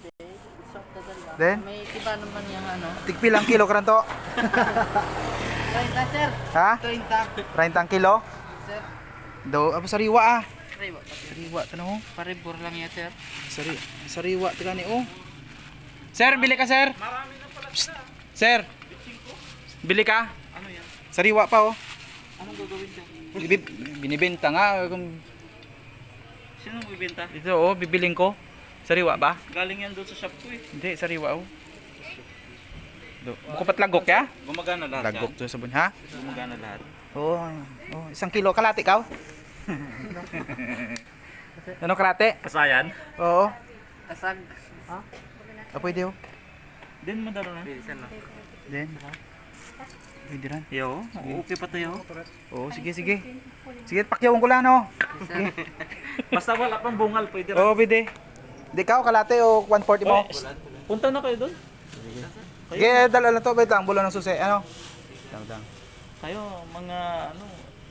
Pwede. Isok na dala. Then? May iba naman yung ano. Tigpilang kilo karanto? 30 sir. Ha? 30. 30 kilo? Sir. Do, apa sariwa ah. Sariwa. Sariwa tanong. Paribor lang yan sir. Sariwa tigani oh. Sir, bili ka sir. Marami na pala Psst. Sir. Bili ka? Ano yan? Sariwa pa oh. Anong gagawin sir? Binibenta nga kung Sino bibenta? ito oh, bibiling ko. Sariwa ba? Galing yan doon sa shop ko eh. Hindi, sariwa oh. Do, buko pat lagok ya? Gumagana lahat Lagok to sabon ha? Gumagana lahat. Oo. Oh, 1 kilo kalate ka. Ano kalate? Kasayan? Oo. Kasag. Ha? Ah, pwede oh. Din mo daro na. Bilisan na. Then. Pwede rin. Yo, okay pa to yo. Oo, sige, sige. Sige, pakyawin ko lang no. Basta wala pang bungal, pwede rin. Oo, pwede. Di ka kalate o 140 mo? Punta na kayo doon. Sige, dala na to. Wait lang, bulo ng susi. Ano? Dang. Kayo, mga ano,